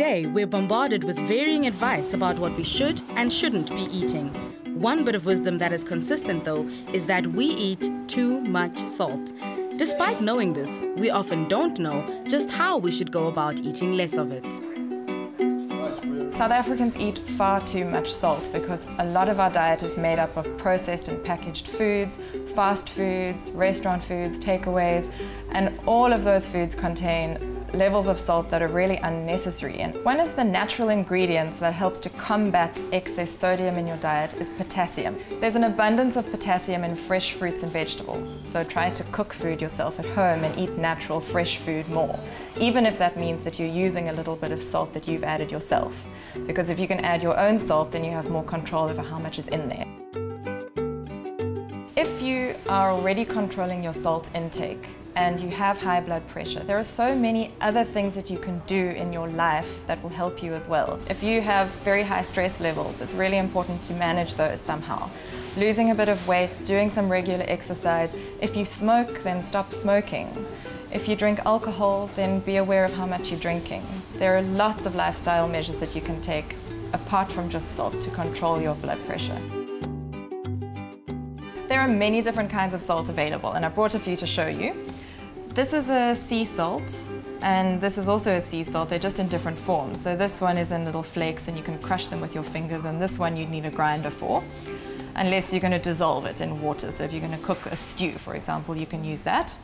day, we're bombarded with varying advice about what we should and shouldn't be eating. One bit of wisdom that is consistent, though, is that we eat too much salt. Despite knowing this, we often don't know just how we should go about eating less of it. South Africans eat far too much salt because a lot of our diet is made up of processed and packaged foods, fast foods, restaurant foods, takeaways, and all of those foods contain levels of salt that are really unnecessary. And one of the natural ingredients that helps to combat excess sodium in your diet is potassium. There's an abundance of potassium in fresh fruits and vegetables, so try to cook food yourself at home and eat natural, fresh food more, even if that means that you're using a little bit of salt that you've added yourself. Because if you can add your own salt, then you have more control over how much is in there. If you are already controlling your salt intake, and you have high blood pressure, there are so many other things that you can do in your life that will help you as well. If you have very high stress levels, it's really important to manage those somehow. Losing a bit of weight, doing some regular exercise. If you smoke, then stop smoking. If you drink alcohol, then be aware of how much you're drinking. There are lots of lifestyle measures that you can take apart from just salt to control your blood pressure. There are many different kinds of salt available, and I brought a few to show you. This is a sea salt, and this is also a sea salt. They're just in different forms. So this one is in little flakes, and you can crush them with your fingers, and this one you'd need a grinder for, unless you're going to dissolve it in water. So if you're going to cook a stew, for example, you can use that.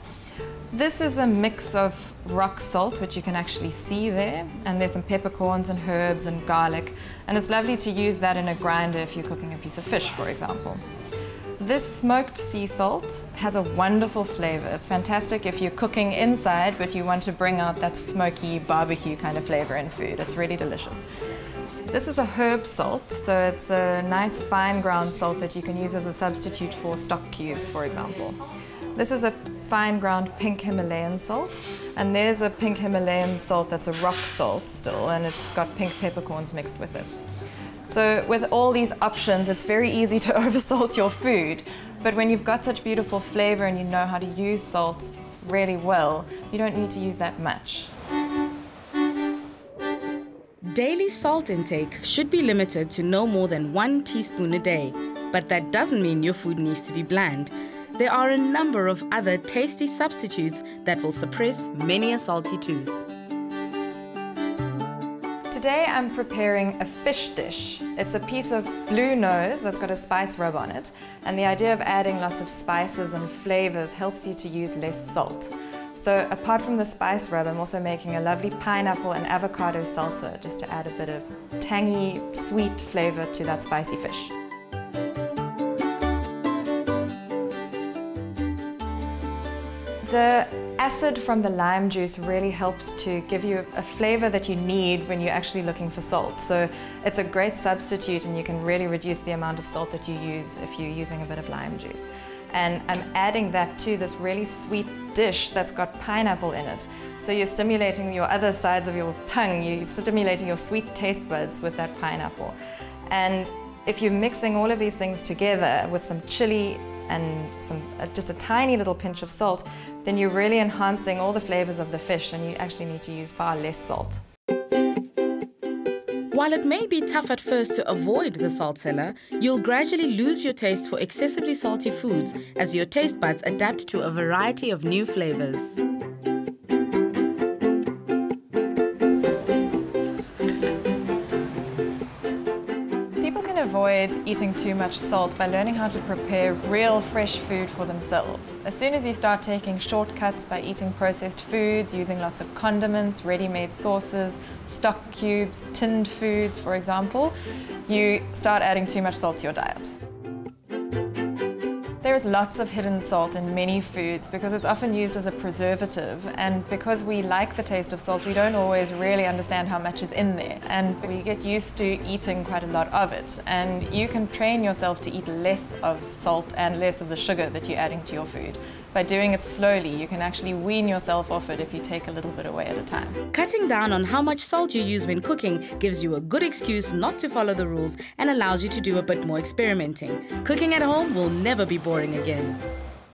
This is a mix of rock salt, which you can actually see there, and there's some peppercorns and herbs and garlic, and it's lovely to use that in a grinder if you're cooking a piece of fish, for example. This smoked sea salt has a wonderful flavor. It's fantastic if you're cooking inside, but you want to bring out that smoky barbecue kind of flavor in food. It's really delicious. This is a herb salt, so it's a nice fine ground salt that you can use as a substitute for stock cubes, for example. This is a fine ground pink Himalayan salt, and there's a pink Himalayan salt that's a rock salt still, and it's got pink peppercorns mixed with it. So with all these options, it's very easy to oversalt your food, but when you've got such beautiful flavor and you know how to use salts really well, you don't need to use that much. Daily salt intake should be limited to no more than 1 teaspoon a day, but that doesn't mean your food needs to be bland. There are a number of other tasty substitutes that will suppress many a salty tooth. Today I'm preparing a fish dish. It's a piece of blue nose that's got a spice rub on it, and the idea of adding lots of spices and flavors helps you to use less salt. So apart from the spice rub, I'm also making a lovely pineapple and avocado salsa just to add a bit of tangy, sweet flavor to that spicy fish. The acid from the lime juice really helps to give you a flavor that you need when you're actually looking for salt. So it's a great substitute, and you can really reduce the amount of salt that you use if you're using a bit of lime juice. And I'm adding that to this really sweet dish that's got pineapple in it. So you're stimulating your other sides of your tongue, you're stimulating your sweet taste buds with that pineapple. And if you're mixing all of these things together with some chili and just a tiny little pinch of salt, then you're really enhancing all the flavors of the fish, and you actually need to use far less salt. While it may be tough at first to avoid the salt cellar, you'll gradually lose your taste for excessively salty foods as your taste buds adapt to a variety of new flavors. Avoid eating too much salt by learning how to prepare real fresh food for themselves. As soon as you start taking shortcuts by eating processed foods, using lots of condiments, ready-made sauces, stock cubes, tinned foods, for example, you start adding too much salt to your diet. There is lots of hidden salt in many foods because it's often used as a preservative, and because we like the taste of salt, we don't always really understand how much is in there, and we get used to eating quite a lot of it. And you can train yourself to eat less of salt and less of the sugar that you're adding to your food. By doing it slowly, you can actually wean yourself off it if you take a little bit away at a time. Cutting down on how much salt you use when cooking gives you a good excuse not to follow the rules and allows you to do a bit more experimenting. Cooking at home will never be boring again.